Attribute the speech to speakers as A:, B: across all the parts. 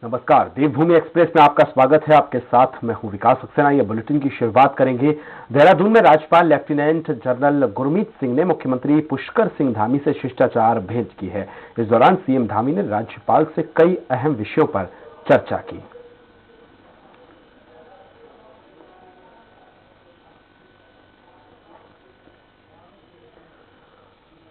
A: नमस्कार, देवभूमि एक्सप्रेस में आपका स्वागत है। आपके साथ मैं हूं विकास सक्सेना। ये बुलेटिन की शुरुआत करेंगे। देहरादून में राज्यपाल लेफ्टिनेंट जनरल गुरमीत सिंह ने मुख्यमंत्री पुष्कर सिंह धामी से शिष्टाचार भेंट की है। इस दौरान सीएम धामी ने राज्यपाल से कई अहम विषयों पर चर्चा की।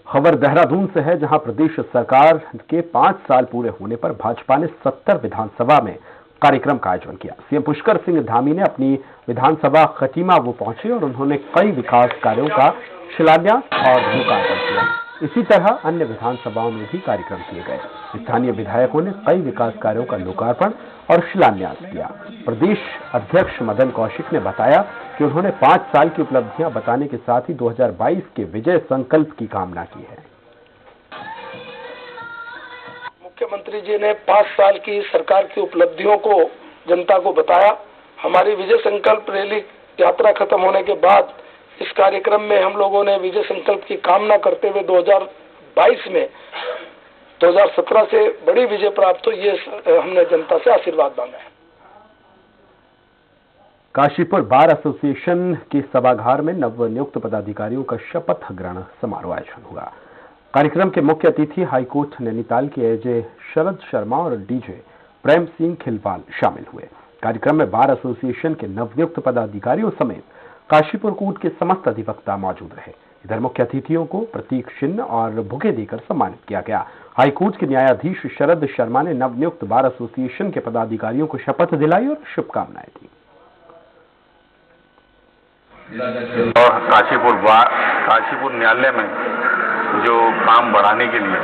A: खबर देहरादून से है, जहां प्रदेश सरकार के 5 साल पूरे होने पर भाजपा ने 70 विधानसभा में कार्यक्रम का आयोजन किया। सीएम पुष्कर सिंह धामी ने अपनी विधानसभा खटीमा वो पहुंचे और उन्होंने कई विकास कार्यों का शिलान्यास और लोकार्पण किया। इसी तरह अन्य विधानसभाओं में भी कार्यक्रम किए गए। स्थानीय विधायकों ने कई विकास कार्यों का लोकार्पण और शिलान्यास किया। प्रदेश अध्यक्ष मदन कौशिक ने बताया कि उन्होंने 5 साल की उपलब्धियां बताने के साथ ही 2022 के विजय संकल्प की कामना की है।
B: मुख्यमंत्री जी ने 5 साल की सरकार की उपलब्धियों को जनता को बताया। हमारी विजय संकल्प रैली यात्रा खत्म होने के बाद इस कार्यक्रम में हम लोगों ने विजय संकल्प की कामना करते हुए 2022 में 2017 से बड़ी विजय प्राप्त हो, ये हमने जनता से आशीर्वाद मांगा है।
A: काशीपुर बार एसोसिएशन के सभागार में नवनियुक्त पदाधिकारियों का शपथ ग्रहण समारोह आयोजन हुआ। कार्यक्रम के मुख्य अतिथि हाईकोर्ट नैनीताल के एजे शरद शर्मा और डीजे प्रेम सिंह खिलवाल शामिल हुए। कार्यक्रम में बार एसोसिएशन के नवनियुक्त पदाधिकारियों समेत काशीपुर कूट के समस्त अधिवक्ता मौजूद रहे। इधर मुख्य अतिथियों को प्रतीक चिन्ह और बुके देकर सम्मानित किया गया। हाईकोर्ट के न्यायाधीश शरद शर्मा ने नवनियुक्त बार एसोसिएशन के पदाधिकारियों को शपथ दिलाई और शुभकामनाएं दी।
C: और काशीपुर न्यायालय में जो काम बढ़ाने के लिए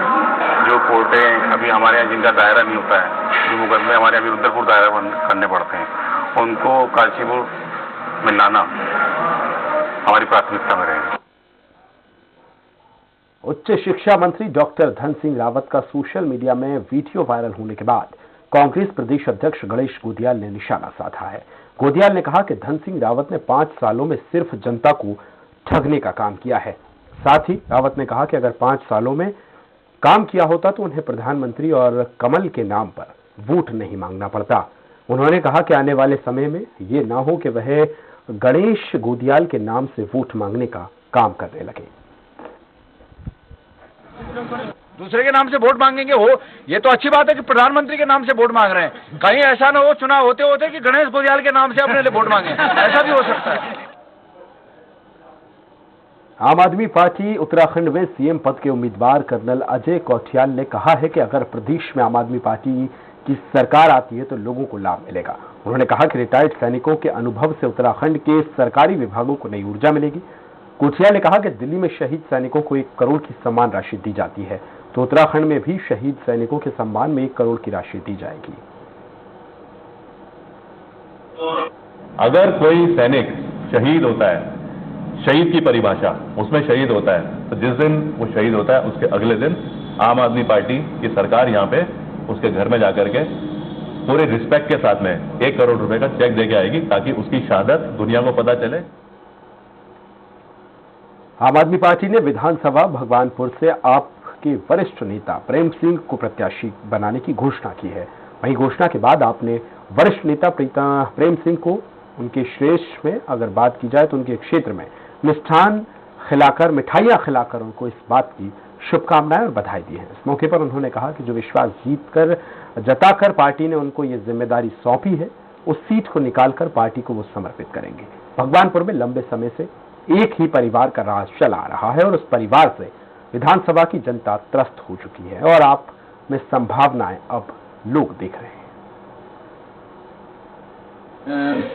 C: जो कोर्टें अभी हमारे यहाँ जिनका दायरा नहीं होता है, जो मुकदमे हमारे अभी रुद्रपुर दायरा करने पड़ते हैं, उनको काशीपुर में लाना हमारी प्राथमिकता में रहेगा।
A: उच्च शिक्षा मंत्री डॉक्टर धन सिंह रावत का सोशल मीडिया में वीडियो वायरल होने के बाद कांग्रेस प्रदेश अध्यक्ष गणेश गोदियाल ने निशाना साधा है। गोदियाल ने कहा कि धन सिंह रावत ने 5 सालों में सिर्फ जनता को ठगने का काम किया है। साथ ही रावत ने कहा कि अगर 5 सालों में काम किया होता तो उन्हें प्रधानमंत्री और कमल के नाम पर वोट नहीं मांगना पड़ता। उन्होंने कहा कि आने वाले समय में ये ना हो कि वह गणेश गोदियाल के नाम से वोट मांगने का काम करने लगे।
D: दूसरे के नाम से वोट मांगेंगे हो, ये तो अच्छी बात है कि प्रधानमंत्री के नाम से वोट मांग रहे हैं। कहीं ऐसा ना हो चुनाव होते होते कि गणेश गोदियाल के नाम से अपने लिए वोट मांगे, ऐसा भी हो सकता है।
A: आम आदमी पार्टी उत्तराखंड में सीएम पद के उम्मीदवार कर्नल अजय कौटियाल ने कहा है कि अगर प्रदेश में आम आदमी पार्टी की सरकार आती है तो लोगों को लाभ मिलेगा। उन्होंने कहा कि रिटायर्ड सैनिकों के अनुभव से उत्तराखंड के सरकारी विभागों को नई ऊर्जा मिलेगी। कोठिया ने कहा कि दिल्ली में शहीद सैनिकों को 1 करोड़ की सम्मान राशि दी जाती है, तो उत्तराखंड में भी शहीद सैनिकों के सम्मान में 1 करोड़ की राशि दी जाएगी।
E: अगर कोई सैनिक शहीद होता है, शहीद की परिभाषा उसमें शहीद होता है, तो जिस दिन वो शहीद होता है उसके अगले दिन आम आदमी पार्टी की सरकार यहाँ पे उसके घर में जाकर के पूरे रिस्पेक्ट के साथ में 1 करोड़ रुपए का चेक देके आएगी, ताकि उसकी शहादत दुनिया को पता चले।
A: आम आदमी पार्टी ने विधानसभा भगवानपुर से आपके वरिष्ठ नेता प्रेम सिंह को प्रत्याशी बनाने की घोषणा की है। वहीं घोषणा के बाद आपने वरिष्ठ नेता प्रेम सिंह को उनके श्रेष्ठ में अगर बात की जाए तो उनके क्षेत्र में मिष्ठान खिलाकर, मिठाइयां खिलाकर उनको इस बात की शुभकामनाएं और बधाई दी है। इस मौके पर उन्होंने कहा कि जो विश्वास जताकर पार्टी ने उनको ये जिम्मेदारी सौंपी है, उस सीट को निकालकर पार्टी को वो समर्पित करेंगे। भगवानपुर में लंबे समय से एक ही परिवार का राज चला आ रहा है और उस परिवार से विधानसभा की जनता त्रस्त हो चुकी है और आप में संभावनाएं अब लोग देख रहे हैं।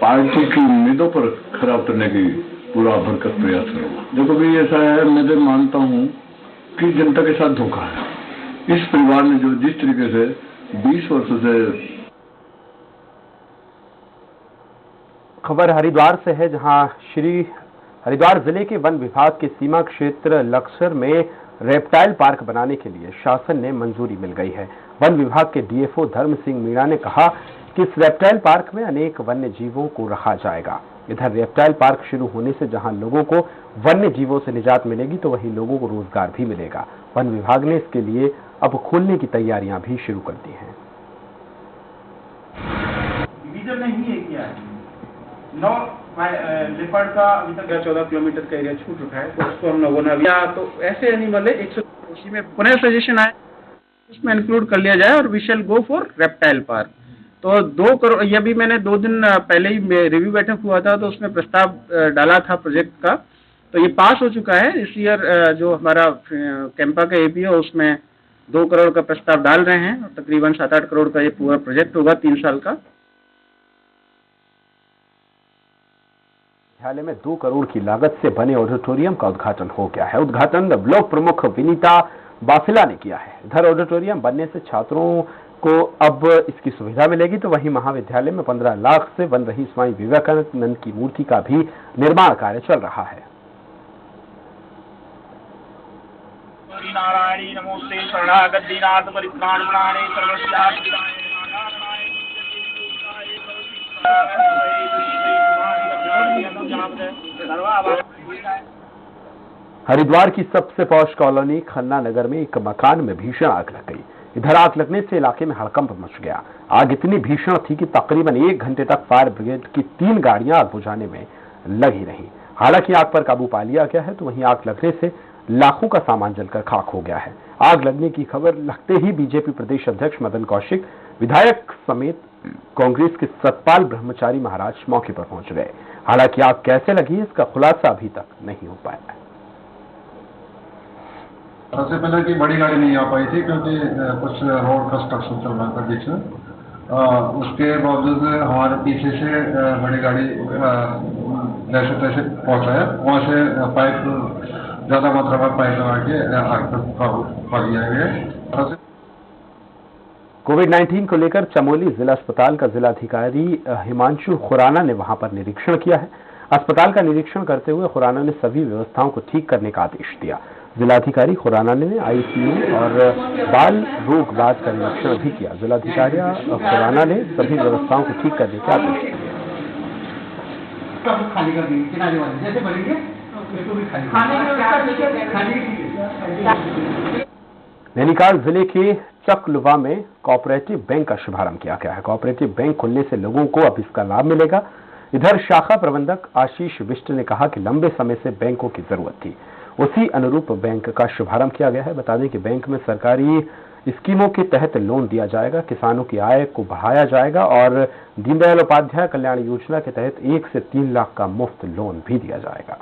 F: पार्टी की उम्मीदों पर खरा उतरने की पूरा भरकत प्रयास करूंगा। देखो भी ऐसा है, मैं तो मानता हूं कि जनता के साथ धोखा है। इस परिवार ने जो जिस तरीके से 20 वर्षों से।
A: खबर हरिद्वार से है, जहां श्री हरिद्वार जिले के वन विभाग के सीमा क्षेत्र लक्सर में रेप्टाइल पार्क बनाने के लिए शासन ने मंजूरी मिल गई है। वन विभाग के डीएफओ धर्म सिंह मीणा ने कहा कि इस रेप्टाइल पार्क में अनेक वन्य जीवों को रखा जाएगा। इधर रेप्टाइल पार्क शुरू होने से जहां लोगों को वन्य जीवों से निजात मिलेगी तो वहीं लोगों को रोजगार भी मिलेगा। वन विभाग ने इसके लिए अब खोलने की तैयारियां भी शुरू कर दी हैं।
G: 9 लिपर्ड का अभी तक 14 किलोमीटर का एरिया छूट रखा है, तो उसको हम लोगों ने अभी तो ऐसे एनिमल है 100 उसी में पुनः सजेशन आया उसमें इंक्लूड कर लिया जाए और we shall go for reptile park. तो 2 करोड़, ये भी मैंने 2 दिन पहले ही रिव्यू बैठक हुआ था तो उसमें प्रस्ताव डाला था प्रोजेक्ट का, तो ये पास हो चुका है। इस ईयर जो हमारा कैंपा का एपी है उसमें 2 करोड़ का प्रस्ताव डाल रहे हैं और तकरीबन 7-8 करोड़ का ये पूरा प्रोजेक्ट होगा 3 साल का।
A: विद्यालय में 2 करोड़ की लागत से बने ऑडिटोरियम का उद्घाटन हो गया है। उद्घाटन ब्लॉक प्रमुख विनीता बाफिला ने किया है। इधर ऑडिटोरियम बनने से छात्रों को अब इसकी सुविधा मिलेगी, तो वहीं महाविद्यालय में 15 लाख से बन रही स्वामी विवेकानंद की मूर्ति का भी निर्माण कार्य चल रहा है।
G: नारायणी नमोस्ते शरणागत परित्राण प्राणे
A: हरिद्वार की सबसे पॉश कॉलोनी खन्ना नगर में एक मकान में भीषण आग लग गई। इधर आग लगने से इलाके में हड़कंप मच गया। आग इतनी भीषण थी कि तकरीबन 1 घंटे तक फायर ब्रिगेड की 3 गाड़ियां आग बुझाने में लगी रहीं। हालांकि आग पर काबू पा लिया गया है, तो वहीं आग लगने से लाखों का सामान जलकर खाक हो गया है। आग लगने की खबर लगते ही बीजेपी प्रदेश अध्यक्ष मदन कौशिक, विधायक समेत कांग्रेस के सतपाल ब्रह्मचारी महाराज मौके पर पहुंच गए। हालांकि आग कैसे लगी इसका खुलासा अभी तक नहीं हो पाया है।
H: सबसे पहले कि बड़ी गाड़ी नहीं आ पाई थी क्योंकि कुछ रोड कंस्ट्रक्शन चल रहा था बीच में। उसके बावजूद हमारे पीछे से बड़ी गाड़ी जैसे तैसे पहुंचा है, वहाँ से पाइप ज़्यादा मात्रा में पाइप लगा के आग पर काबू पा लिया गया।
A: कोविड-19 को लेकर चमोली जिला अस्पताल का जिलाधिकारी हिमांशु खुराना ने वहां पर निरीक्षण किया है। अस्पताल का निरीक्षण करते हुए खुराना ने सभी व्यवस्थाओं को ठीक करने का आदेश दिया। जिलाधिकारी खुराना ने आईसीयू और बाल रोग वार्ड का निरीक्षण भी किया। जिलाधिकारी खुराना ने सभी व्यवस्थाओं को ठीक करने के आदेश दिए। नैनीताल जिले के चकलुवा में कोऑपरेटिव बैंक का शुभारंभ किया गया है। कोऑपरेटिव बैंक खुलने से लोगों को अब इसका लाभ मिलेगा। इधर शाखा प्रबंधक आशीष बिष्ट ने कहा कि लंबे समय से बैंकों की जरूरत थी, उसी अनुरूप बैंक का शुभारंभ किया गया है। बता दें कि बैंक में सरकारी स्कीमों के तहत लोन दिया जाएगा, किसानों की आय को बढ़ाया जाएगा और दीनदयाल उपाध्याय कल्याण योजना के तहत 1 से 3 लाख का मुफ्त लोन भी दिया जाएगा।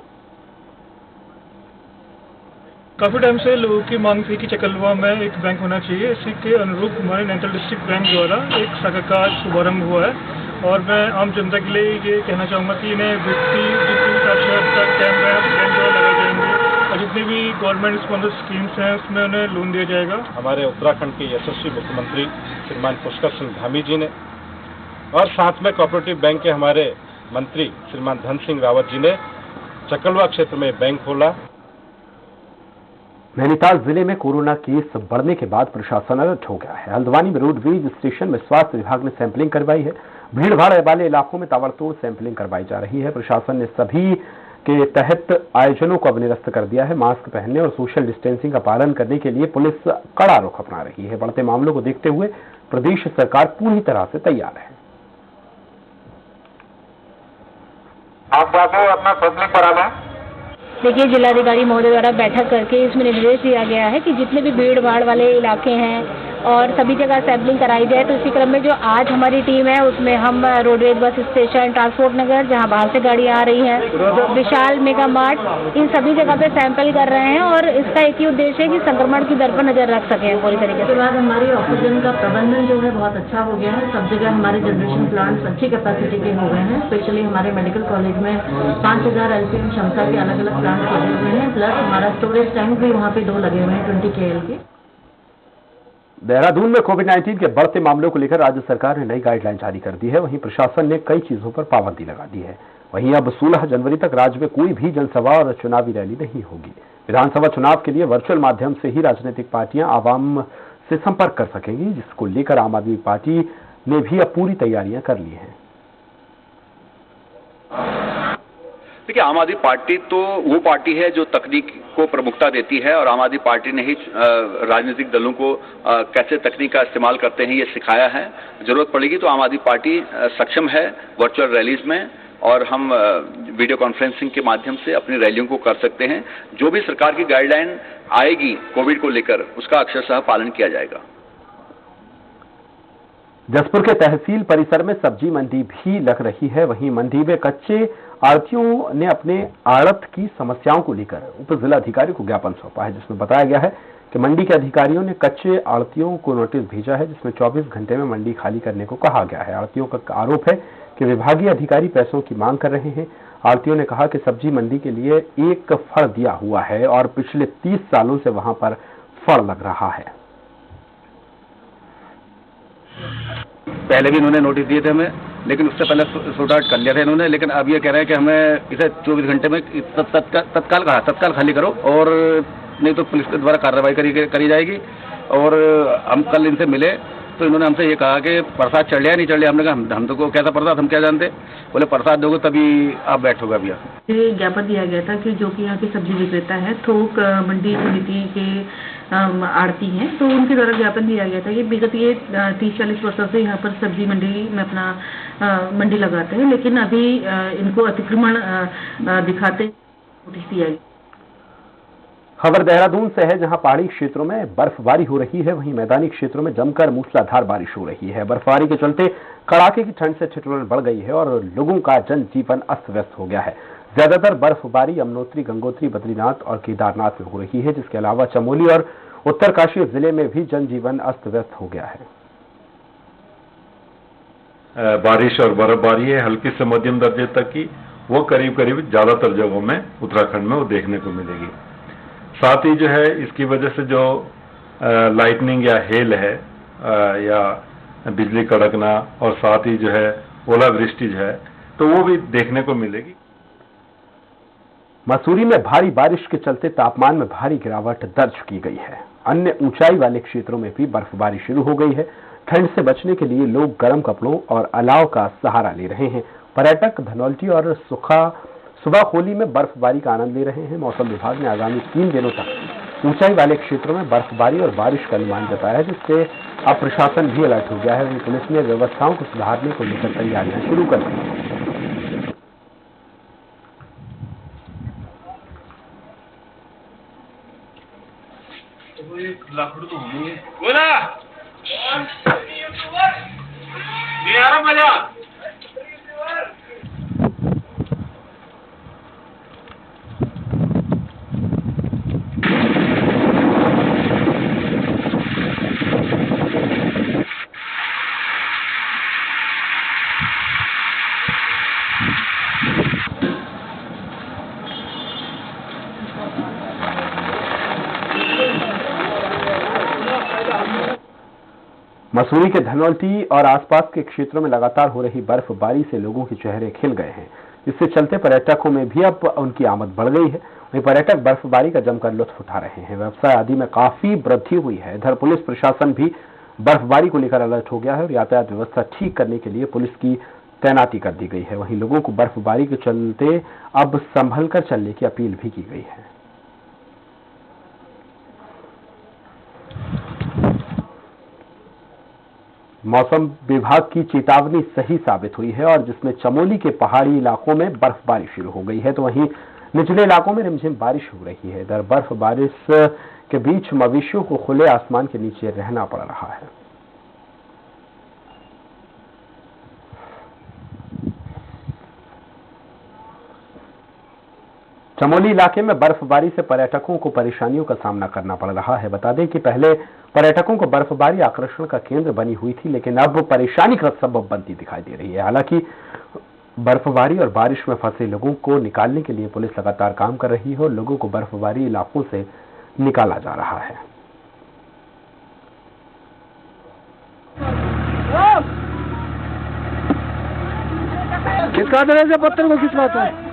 I: काफी टाइम से लोगों की मांग थी कि चकलवा में एक बैंक होना चाहिए। इसी के अनुरूप हमारे नैनीताल डिस्ट्रिक्ट बैंक द्वारा एक शाखा का शुभारंभ हुआ है और मैं आम जनता के लिए ये कहना चाहूँगा कि इन्हें व्यक्ति साक्षरता कैंप लगाए जाएंगे और जितनी भी गवर्नमेंट स्पॉन्सर स्कीम्स हैं उसमें उन्हें लोन दिया जाएगा।
J: हमारे उत्तराखंड के यशस्वी मुख्यमंत्री श्रीमान पुष्कर सिंह धामी जी ने और साथ में कोऑपरेटिव बैंक के हमारे मंत्री श्रीमान धन सिंह रावत जी ने चकलवा क्षेत्र में बैंक खोला।
A: नैनीताल जिले में कोरोना केस बढ़ने के बाद प्रशासन अलर्ट हो गया है। हल्द्वानी में रोडवेज स्टेशन में स्वास्थ्य विभाग ने सैंपलिंग करवाई है। भीड़ भाड़ वाले इलाकों में ताबड़तोड़ सैंपलिंग करवाई जा रही है। प्रशासन ने सभी के तहत आयोजनों को अब निरस्त कर दिया है। मास्क पहनने और सोशल डिस्टेंसिंग का पालन करने के लिए पुलिस कड़ा रुख अपना रही है। बढ़ते मामलों को देखते हुए प्रदेश सरकार पूरी तरह से तैयार है।
K: आप बाबू अपना सैंपलिंग करा लें।
L: देखिए, जिलाधिकारी महोदय द्वारा बैठक करके इसमें निर्देश दिया गया है कि जितने भी भीड़ भाड़ वाले इलाके हैं और सभी जगह सैंपलिंग कराई जाए। तो इसी क्रम में जो आज हमारी टीम है उसमें हम रोडवेज बस स्टेशन, ट्रांसपोर्ट नगर जहां बाहर से गाड़ियां आ रही हैं, विशाल मेगा मार्ट, इन सभी जगह पे सैंपल कर रहे हैं और इसका एक ही उद्देश्य है कि संक्रमण की दर पर नजर रख सकें पूरी तरीके से।
M: उसके बाद हमारी ऑक्सीजन का प्रबंधन जो है बहुत अच्छा हो गया है। सब जगह हमारे जनरेशन प्लांट्स अच्छी कैपेसिटी के हो गए हैं। स्पेशली हमारे मेडिकल कॉलेज में 5000 LPM क्षमता के अलग अलग प्लांट्स लगे हुए हैं, प्लस हमारा स्टोरेज टैंक भी वहाँ पे 2 लगे हुए हैं 20 KL के।
A: देहरादून में कोविड-19 के बढ़ते मामलों को लेकर राज्य सरकार ने नई गाइडलाइन जारी कर दी है। वहीं प्रशासन ने कई चीजों पर पाबंदी लगा दी है। वहीं अब 16 जनवरी तक राज्य में कोई भी जनसभा और चुनावी रैली नहीं होगी। विधानसभा चुनाव के लिए वर्चुअल माध्यम से ही राजनीतिक पार्टियां आवाम से संपर्क कर सकेंगी, जिसको लेकर आम आदमी पार्टी ने भी अब पूरी तैयारियां कर ली हैं।
N: देखिए, आम आदमी पार्टी तो वो पार्टी है जो तकनीक को प्रमुखता देती है और आम आदमी पार्टी ने ही राजनीतिक दलों को कैसे तकनीक का इस्तेमाल करते हैं ये सिखाया है। जरूरत पड़ेगी तो आम आदमी पार्टी सक्षम है वर्चुअल रैलीज में और हम वीडियो कॉन्फ्रेंसिंग के माध्यम से अपनी रैलियों को कर सकते हैं। जो भी सरकार की गाइडलाइन आएगी कोविड को लेकर, उसका अक्षरशः पालन किया जाएगा।
A: जसपुर के तहसील परिसर में सब्जी मंडी भी लग रही है। वहीं मंडी में कच्चे आढ़तियों ने अपने आड़त की समस्याओं को लेकर उप जिलाधिकारी को ज्ञापन सौंपा है, जिसमें बताया गया है कि मंडी के अधिकारियों ने कच्चे आढ़तियों को नोटिस भेजा है, जिसमें 24 घंटे में मंडी खाली करने को कहा गया है। आढ़तियों का आरोप है कि विभागीय अधिकारी पैसों की मांग कर रहे हैं। आढ़तियों ने कहा कि सब्जी मंडी के लिए एक फड़ दिया हुआ है और पिछले 30 सालों से वहां पर फड़ लग रहा है।
O: पहले भी इन्होंने नोटिस दिए थे हमें, लेकिन उससे पहले सॉर्ट आउट कर लिया था इन्होंने। लेकिन अब ये कह रहे हैं कि हमें इसे 24 घंटे में तत्काल खाली करो, और नहीं तो पुलिस के द्वारा कार्रवाई करी जाएगी। और हम कल इनसे मिले तो इन्होंने हमसे ये कहा कि प्रसाद चढ़ लिया नहीं चढ़ लिया। हमने कहा हम तो कैसा प्रसाद, हम क्या जानते। बोले प्रसाद दोगे तभी आप बैठोगे। अभी
M: ये ज्ञापन दिया गया था कि जो कि यहाँ के सब्जी विक्रेता है, थोक मंडी समिति के आड़ती हैं, तो उनके द्वारा ज्ञापन दिया गया था कि विगत ये 30-40 वर्षों से यहाँ पर सब्जी मंडी में अपना मंडी लगाते हैं, लेकिन अभी इनको अतिक्रमण दिखाते नोटिस दिया गया।
A: खबर देहरादून से है, जहां पहाड़ी क्षेत्रों में बर्फबारी हो रही है, वहीं मैदानी क्षेत्रों में जमकर मूसलाधार बारिश हो रही है। बर्फबारी के चलते कड़ाके की ठंड से ठिठुरन बढ़ गई है और लोगों का जनजीवन अस्त व्यस्त हो गया है। ज्यादातर बर्फबारी यमुनोत्री, गंगोत्री, बद्रीनाथ और केदारनाथ में हो रही है, जिसके अलावा चमोली और उत्तरकाशी जिले में भी जनजीवन अस्त व्यस्त हो गया है।
P: बारिश और बर्फबारी है हल्की से मध्यम दर्जे तक की, वो करीब करीब ज्यादातर जगहों में उत्तराखंड में वो देखने को मिलेगी। साथ ही जो है इसकी वजह से जो लाइटनिंग या हेल है या बिजली कड़कना और साथ ही जो है ओलावृष्टि जो है, तो वो भी देखने को मिलेगी।
A: मसूरी में भारी बारिश के चलते तापमान में भारी गिरावट दर्ज की गई है। अन्य ऊंचाई वाले क्षेत्रों में भी बर्फबारी शुरू हो गई है। ठंड से बचने के लिए लोग गर्म कपड़ों और अलाव का सहारा ले रहे हैं। पर्यटक धनौल्टी और सुबाखोली में बर्फबारी का आनंद ले रहे हैं। मौसम विभाग ने आगामी 3 दिनों तक ऊंचाई वाले क्षेत्रों में बर्फबारी और बारिश का अनुमान जताया है, जिससे अब प्रशासन भी अलर्ट हो गया है। वहीं पुलिस ने व्यवस्थाओं को सुधारने को लेकर तैयारियां शुरू कर दी हैं। मसूरी के धनौल्टी और आसपास के क्षेत्रों में लगातार हो रही बर्फबारी से लोगों के चेहरे खिल गए हैं, जिससे चलते पर्यटकों में भी अब उनकी आमद बढ़ गई है। वहीं पर्यटक बर्फबारी का जमकर लुत्फ उठा रहे हैं। व्यवसाय आदि में काफी वृद्धि हुई है। इधर पुलिस प्रशासन भी बर्फबारी को लेकर अलर्ट हो गया है और यातायात व्यवस्था ठीक करने के लिए पुलिस की तैनाती कर दी गई है। वहीं लोगों को बर्फबारी के चलते अब संभल कर चलने की अपील भी की गई है। मौसम विभाग की चेतावनी सही साबित हुई है और जिसमें चमोली के पहाड़ी इलाकों में बर्फबारी शुरू हो गई है, तो वहीं निचले इलाकों में रिमझिम बारिश हो रही है। इधर बर्फ बारिश के बीच मवेशियों को खुले आसमान के नीचे रहना पड़ रहा है। चमोली इलाके में बर्फबारी से पर्यटकों को परेशानियों का सामना करना पड़ रहा है। बता दें कि पहले पर्यटकों को बर्फबारी आकर्षण का केंद्र बनी हुई थी, लेकिन अब परेशानी का सबब बनती दिखाई दे रही है। हालांकि बर्फबारी और बारिश में फंसे लोगों को निकालने के लिए पुलिस लगातार काम कर रही है और लोगों को बर्फबारी इलाकों से निकाला जा रहा है।
D: किसका तरह से पत्थर को खिंचवाता है?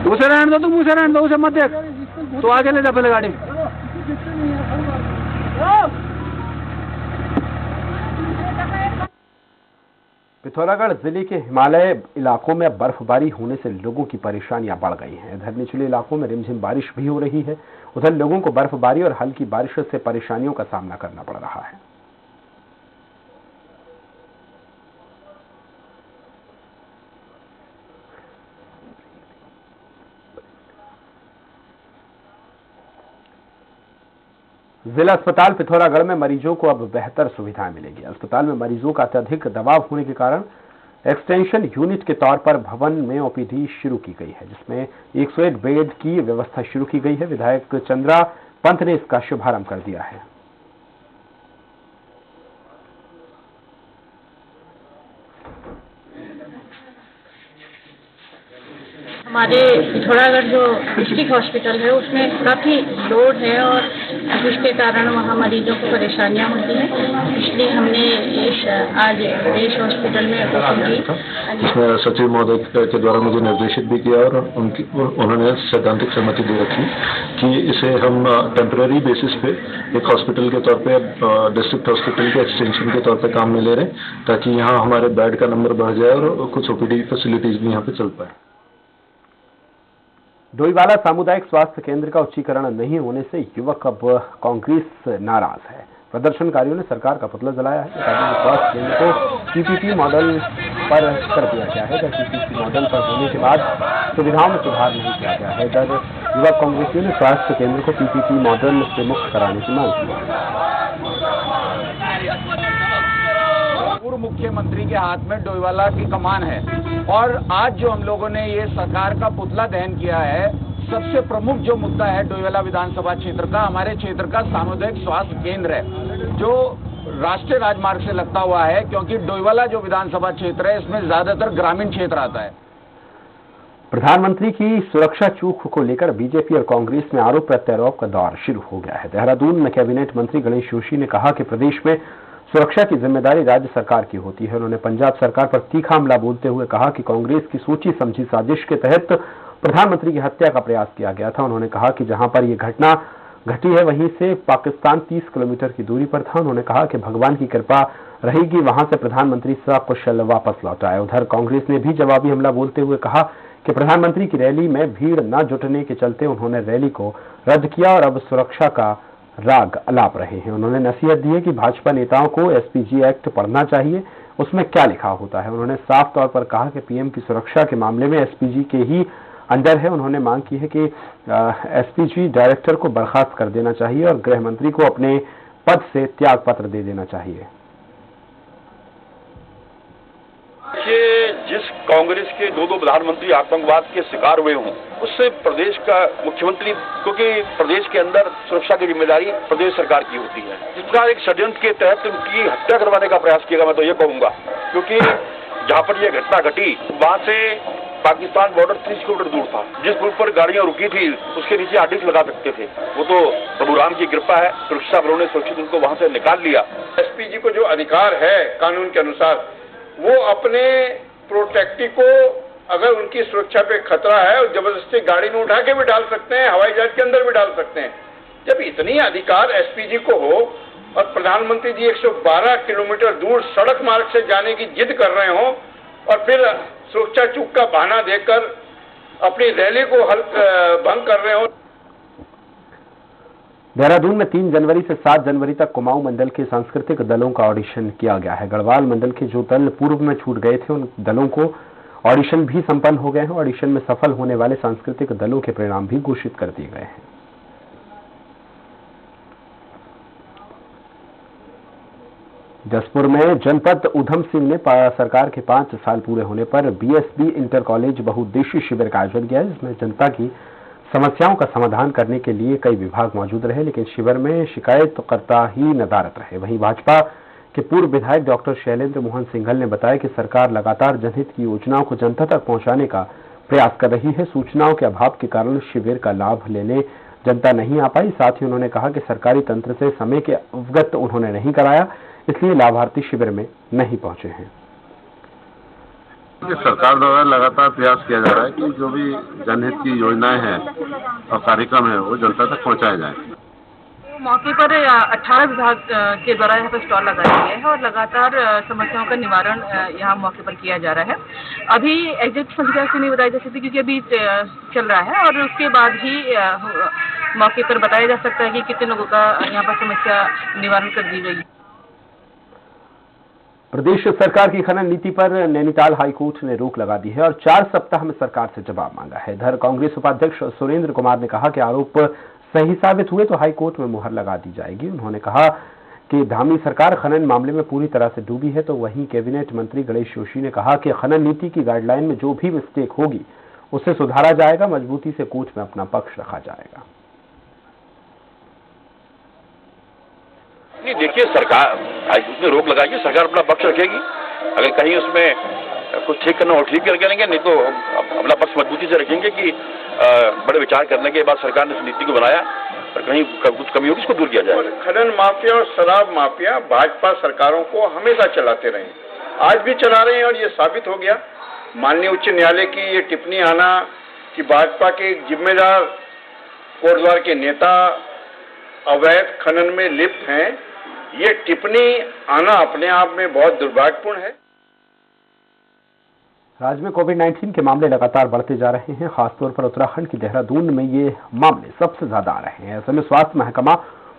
D: उसे रहने दो, तुम उसे रहने दो, उसे मत देख, तो आगे ले जा पहले गाड़ी में।
A: पिथौरागढ़ जिले के हिमालय इलाकों में बर्फबारी होने से लोगों की परेशानियां बढ़ गई हैं। इधर निचले इलाकों में रिमझिम बारिश भी हो रही है। उधर लोगों को बर्फबारी और हल्की बारिश से परेशानियों का सामना करना पड़ रहा है। जिला अस्पताल पिथौरागढ़ में मरीजों को अब बेहतर सुविधाएं मिलेगी। अस्पताल में मरीजों का अत्यधिक दबाव होने के कारण एक्सटेंशन यूनिट के तौर पर भवन में ओपीडी शुरू की गई है, जिसमें 108 बेड की व्यवस्था शुरू की गई है। विधायक चंद्रा पंत ने इसका शुभारंभ कर दिया है।
M: हमारे पिथौरागढ़ जो डिस्ट्रिक्ट हॉस्पिटल है उसमें काफ़ी लोड है और जिसके कारण वहाँ मरीजों को परेशानियाँ होती हैं, इसलिए हमने आज देश हॉस्पिटल में ओपन की।
Q: इसमें सचिव महोदय के द्वारा मुझे निर्देशित भी किया और उन्होंने सैद्धांतिक सहमति दे रखी कि इसे हम टेम्पररी बेसिस पे एक हॉस्पिटल के तौर पे डिस्ट्रिक्ट हॉस्पिटल के एक्सटेंशन के तौर पे काम में ले रहे हैं, ताकि यहाँ हमारे बेड का नंबर बढ़ जाए और कुछ ओपीडी फैसिलिटीज भी यहाँ पे चल पाए।
A: डोईवाला सामुदायिक स्वास्थ्य केंद्र का उच्चीकरण नहीं होने से युवक अब कांग्रेस नाराज है। प्रदर्शनकारियों ने सरकार का पुतला जलाया है। स्वास्थ्य केंद्र को पीपीपी मॉडल पर कर दिया गया है। पीपीपी मॉडल पर होने के बाद सुविधाओं में सुधार नहीं किया गया है। इधर युवक कांग्रेसियों ने स्वास्थ्य केंद्र को पीपीपी मॉडल से मुक्त कराने की मांग की है।
D: पूर्व मुख्यमंत्री के हाथ में डोईवाला की कमान है और आज जो हम लोगों ने ये सरकार का पुतला दहन किया है, सबसे प्रमुख जो मुद्दा है डोईवाला विधानसभा क्षेत्र का, हमारे क्षेत्र का सामुदायिक स्वास्थ्य केंद्र है जो राष्ट्रीय राजमार्ग से लगता हुआ है, क्योंकि डोईवाला जो विधानसभा क्षेत्र है इसमें ज्यादातर ग्रामीण क्षेत्र आता है।
A: प्रधानमंत्री की सुरक्षा चूक को लेकर बीजेपी और कांग्रेस में आरोप प्रत्यारोप का दौर शुरू हो गया है। देहरादून में कैबिनेट मंत्री गणेश जोशी ने कहा कि प्रदेश में सुरक्षा की जिम्मेदारी राज्य सरकार की होती है। उन्होंने पंजाब सरकार पर तीखा हमला बोलते हुए कहा कि कांग्रेस की सोची समझी साजिश के तहत प्रधानमंत्री की हत्या का प्रयास किया गया था। उन्होंने कहा कि जहां पर यह घटना घटी है वहीं से पाकिस्तान 30 किलोमीटर की दूरी पर था। उन्होंने कहा कि भगवान की कृपा रहेगी वहां से प्रधानमंत्री सकुशल वापस लौट आए। उधर कांग्रेस ने भी जवाबी हमला बोलते हुए कहा कि प्रधानमंत्री की रैली में भीड़ न जुटने के चलते उन्होंने रैली को रद्द किया और अब सुरक्षा का राग अलाप रहे हैं। उन्होंने नसीहत दी है कि भाजपा नेताओं को एसपीजी एक्ट पढ़ना चाहिए, उसमें क्या लिखा होता है। उन्होंने साफ तौर पर कहा कि पीएम की सुरक्षा के मामले में एसपीजी के ही अंडर है। उन्होंने मांग की है कि एसपीजी डायरेक्टर को बर्खास्त कर देना चाहिए और गृह मंत्री को अपने पद से त्याग पत्र दे देना चाहिए।
R: कि जिस कांग्रेस के दो प्रधानमंत्री आतंकवाद के शिकार हुए हों, उससे प्रदेश का मुख्यमंत्री, क्योंकि प्रदेश के अंदर सुरक्षा की जिम्मेदारी प्रदेश सरकार की होती है, जिस प्रकार एक षड्यंत्र के तहत उनकी हत्या करवाने का प्रयास किया, मैं तो ये कहूंगा, क्योंकि जहां पर यह घटना घटी वहां से पाकिस्तान बॉर्डर 30 किलोमीटर दूर था। जिस पुल पर गाड़ियां रुकी थी उसके नीचे आर्टिस्ट लगा सकते थे। वो तो प्रभु राम की कृपा है, सुरक्षा बलों ने सुरक्षित उनको वहां से निकाल लिया।
S: एसपीजी को जो अधिकार है कानून के अनुसार, वो अपने प्रोटेक्टी को अगर उनकी सुरक्षा पे खतरा है और जबरदस्ती गाड़ी में उठा के भी डाल सकते हैं, हवाई जहाज के अंदर भी डाल सकते हैं। जब इतनी अधिकार एसपीजी को हो और प्रधानमंत्री जी 112 किलोमीटर दूर सड़क मार्ग से जाने की जिद कर रहे हो और फिर सुरक्षा चूक का बहाना देकर अपनी रैली को भंग कर रहे हो।
A: देहरादून में 3 जनवरी से 7 जनवरी तक कुमाऊं मंडल के सांस्कृतिक दलों का ऑडिशन किया गया है। गढ़वाल मंडल के जो दल पूर्व में छूट गए थे उन दलों को ऑडिशन भी संपन्न हो गए हैं। ऑडिशन में सफल होने वाले सांस्कृतिक दलों के परिणाम भी घोषित कर दिए गए हैं। जसपुर में जनपद उधम सिंह ने सरकार के 5 साल पूरे होने पर बीएसबी इंटर कॉलेज बहुउद्देशीय शिविर का आयोजन किया, जिसमें जनता की समस्याओं का समाधान करने के लिए कई विभाग मौजूद रहे, लेकिन शिविर में शिकायतकर्ता ही नदारद रहे। वहीं भाजपा के पूर्व विधायक डॉक्टर शैलेंद्र मोहन सिंघल ने बताया कि सरकार लगातार जनहित की योजनाओं को जनता तक पहुंचाने का प्रयास कर रही है। सूचनाओं के अभाव के कारण शिविर का लाभ लेने जनता नहीं आ पाई। साथ ही उन्होंने कहा कि सरकारी तंत्र से समय के अवगत उन्होंने नहीं कराया, इसलिए लाभार्थी शिविर में नहीं पहुंचे हैं।
Q: सरकार द्वारा लगातार प्रयास किया जा रहा है कि जो भी जनहित की योजनाएं हैं और कार्यक्रम है वो जनता तक पहुंचाए जाएं।
T: मौके पर 18 विभाग के द्वारा यहाँ पर स्टॉल लगाया गया है और लगातार समस्याओं का निवारण यहाँ मौके पर किया जा रहा है। अभी एग्जैक्ट संख्या से नहीं बताई जा सकती क्योंकि अभी चल रहा है और उसके बाद ही मौके पर बताया जा सकता है कि कितने लोगों का यहाँ पर समस्या निवारण कर दी गई।
A: प्रदेश सरकार की खनन नीति पर नैनीताल हाईकोर्ट ने रोक लगा दी है और 4 सप्ताह में सरकार से जवाब मांगा है। इधर कांग्रेस उपाध्यक्ष सुरेंद्र कुमार ने कहा कि आरोप सही साबित हुए तो हाई कोर्ट में मुहर लगा दी जाएगी। उन्होंने कहा कि धामी सरकार खनन मामले में पूरी तरह से डूबी है, तो वहीं कैबिनेट मंत्री गणेश जोशी ने कहा कि खनन नीति की गाइडलाइन में जो भी मिस्टेक होगी उसे सुधारा जाएगा, मजबूती से कोर्ट में अपना पक्ष रखा जाएगा।
R: नहीं, देखिए, सरकार उसमें रोक लगाइए, सरकार अपना पक्ष रखेगी। अगर कहीं उसमें कुछ ठीक करना हो ठीक कर करेंगे, नहीं तो अपना पक्ष मजबूती से रखेंगे कि बड़े विचार करने के बाद सरकार ने इस नीति को बनाया और कहीं कुछ कमी होगी इसको दूर किया जाए।
S: खनन माफिया और शराब माफिया भाजपा सरकारों को हमेशा चलाते रहे, आज भी चला रहे हैं और ये साबित हो गया। माननीय उच्च न्यायालय की ये टिप्पणी आना कि भाजपा के एक जिम्मेदार कोटद्वार के नेता अवैध खनन में लिप्त हैं, ये टिप्पणी आना अपने आप में बहुत दुर्भाग्यपूर्ण है।
A: राज्य में कोविड-19 के मामले लगातार बढ़ते जा रहे हैं। खासतौर पर उत्तराखंड की देहरादून में ये मामले सबसे ज्यादा आ रहे हैं। ऐसे में स्वास्थ्य महकमा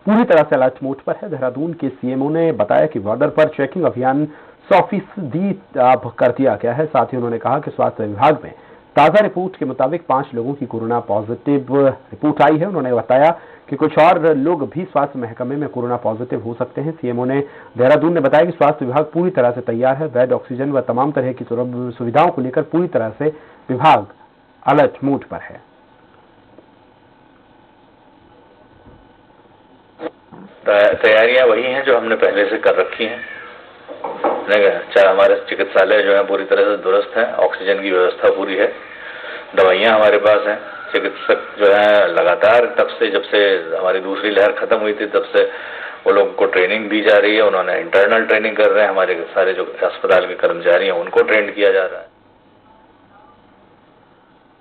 A: पूरी तरह से अलर्ट मोड पर है। देहरादून के सीएमओ ने बताया कि बॉर्डर पर चेकिंग अभियान 100% अब कर दिया गया है। साथ ही उन्होंने कहा कि स्वास्थ्य विभाग में ताजा रिपोर्ट के मुताबिक 5 लोगों की कोरोना पॉजिटिव रिपोर्ट आई है। उन्होंने बताया कि कुछ और लोग भी स्वास्थ्य महकमे में कोरोना पॉजिटिव हो सकते हैं। सीएमओ ने देहरादून ने बताया कि स्वास्थ्य विभाग पूरी तरह से तैयार है। बेड, ऑक्सीजन व तमाम तरह की सुविधाओं को लेकर पूरी तरह से विभाग अलर्ट मोड पर है।
U: तैयारियां वही हैं जो हमने पहले से कर रखी हैं। चाहे हमारे चिकित्सालय जो है पूरी तरह से दुरुस्त है, ऑक्सीजन की व्यवस्था पूरी है, दवाइयां हमारे पास हैं, चिकित्सक जो है लगातार जब से हमारी दूसरी लहर खत्म हुई थी तब से वो लोगों को ट्रेनिंग दी जा रही है। उन्होंने इंटरनल ट्रेनिंग कर रहे हैं। हमारे सारे जो अस्पताल के कर्मचारी हैं उनको ट्रेंड किया जा रहा है।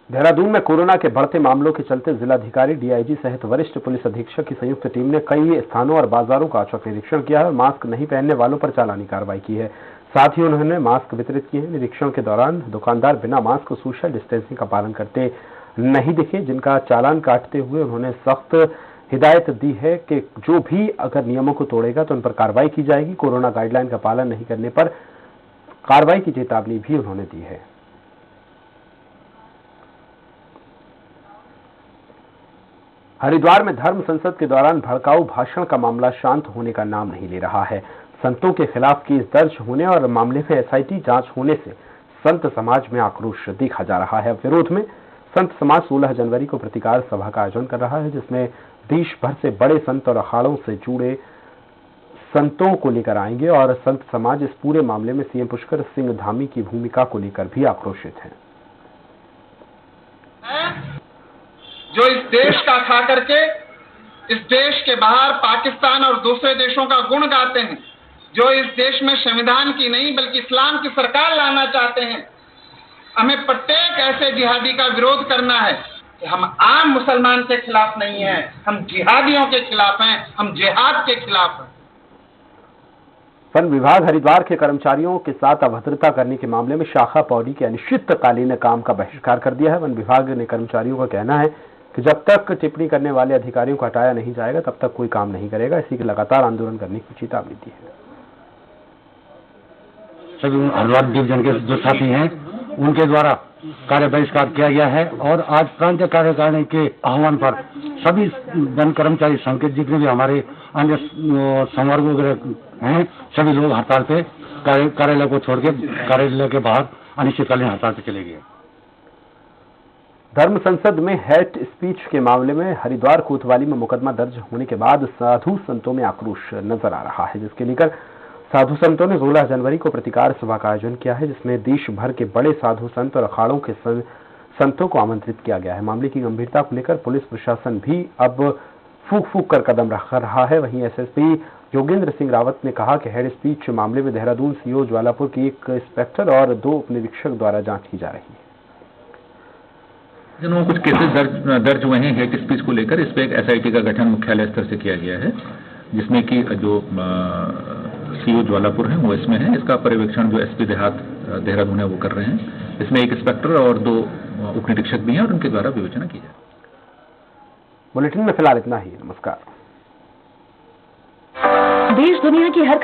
A: देहरादून में कोरोना के बढ़ते मामलों के चलते जिलाधिकारी, डीआईजी सहित वरिष्ठ पुलिस अधीक्षक की संयुक्त टीम ने कई स्थानों और बाजारों का औचक निरीक्षण किया है और मास्क नहीं पहनने वालों पर चालानी कार्रवाई की है। साथ ही उन्होंने मास्क वितरित किए हैं। निरीक्षण के दौरान दुकानदार बिना मास्क और सोशल डिस्टेंसिंग का पालन करते नहीं दिखे, जिनका चालान काटते हुए उन्होंने सख्त हिदायत दी है कि जो भी अगर नियमों को तोड़ेगा तो उन पर कार्रवाई की जाएगी। कोरोना गाइडलाइन का पालन नहीं करने पर कार्रवाई की चेतावनी भी उन्होंने दी है। हरिद्वार में धर्म संसद के दौरान भड़काऊ भाषण का मामला शांत होने का नाम नहीं ले रहा है। संतों के खिलाफ केस दर्ज होने और मामले में एसआईटी जांच होने से संत समाज में आक्रोश देखा जा रहा है। विरोध में संत समाज 16 जनवरी को प्रतिकार सभा का आयोजन कर रहा है, जिसमें देश भर से बड़े संत और अखाड़ों से जुड़े संतों को लेकर आएंगे और संत समाज इस पूरे मामले में सीएम पुष्कर सिंह धामी की भूमिका को लेकर भी आक्रोशित है।
V: जो इस देश का खा करके इस देश के बाहर पाकिस्तान और दूसरे देशों का गुण गाते हैं, जो इस देश में संविधान की नहीं बल्कि इस्लाम की सरकार लाना चाहते हैं, हमें प्रत्येक ऐसे जिहादी का विरोध करना है। हम आम मुसलमान के खिलाफ नहीं हैं, हम जिहादियों के खिलाफ हैं, हम जिहाद के खिलाफ हैं।
A: वन विभाग हरिद्वार के कर्मचारियों के साथ अभद्रता करने के मामले में शाखा पौड़ी के अनिश्चितकालीन काम का बहिष्कार कर दिया है। वन विभाग ने कर्मचारियों का कहना है कि जब तक टिप्पणी करने वाले अधिकारियों को हटाया नहीं जाएगा तब तक कोई काम नहीं करेगा। इसी के लगातार आंदोलन करने की चेतावनी दी है।
W: सभी हरिद्वार डिवीजन के जो साथी हैं उनके द्वारा कार्य बहिष्कार किया गया है और आज प्रांतीय कार्यकारिणी के आह्वान पर सभी वन कर्मचारी संघ के जितने भी हमारे अन्य संवर्ग वगैरह हैं सभी लोग हड़ताल पे कार्यालय को छोड़ के कार्यालय के बाहर अनिश्चितकालीन हड़ताल पे चले गए।
A: धर्म संसद में हेट स्पीच के मामले में हरिद्वार कोतवाली में मुकदमा दर्ज होने के बाद साधु संतों में आक्रोश नजर आ रहा है, जिसके लेकर साधु संतों ने 16 जनवरी को प्रतिकार सभा का आयोजन किया है, जिसमें देश भर के बड़े साधु संत और अखाड़ों के संतों को आमंत्रित किया गया है। मामले की गंभीरता को लेकर पुलिस प्रशासन भी अब फूंक फूंक कर कदम रख रहा है। वहीं एसएसपी योगेंद्र सिंह रावत ने कहा कि हेड स्पीच मामले में देहरादून सीओ ज्वालापुर की एक इंस्पेक्टर और 2 उपनिरीक्षक द्वारा जांच की जा रही है।
X: जिन्होंने कुछ केसेस दर्ज हुए हैं हेट स्पीच को लेकर, इस पर एक एसआईटी का गठन मुख्यालय स्तर से किया गया है, जिसमें कि जो सीओ ज्वालापुर हैं वो इसमें है। इसका पर्यवेक्षण जो एसपी देहरादून है वो कर रहे हैं। इसमें एक इंस्पेक्टर और 2 उपनिरीक्षक भी हैं और उनके द्वारा विवेचना की जाए।
A: बुलेटिन में फिलहाल इतना ही। नमस्कार।
M: देश दुनिया की हर